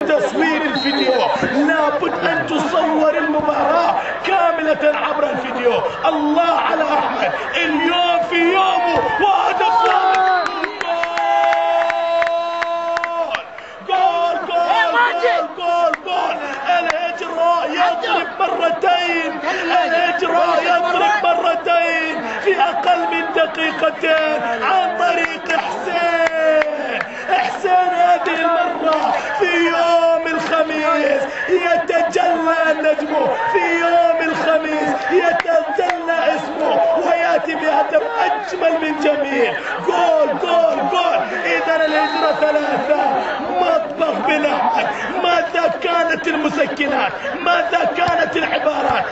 لتصوير الفيديو لابد أن تصور المباراة كاملة عبر الفيديو. الله على أحمد اليوم في يومه وهدف جول. الإجراء يضرب مرتين، الإجراء يضرب مرتين في أقل من دقيقتين عن طريق حسين هذه المرة في يوم الخميس يتجلى نجمه، في يوم الخميس يتجلى اسمه ويأتي بهدف أجمل من جميل. جول. إذا الهجرة 3 مطبخ بن أحمد. ماذا كانت المسكنات؟ ماذا كانت العبارات؟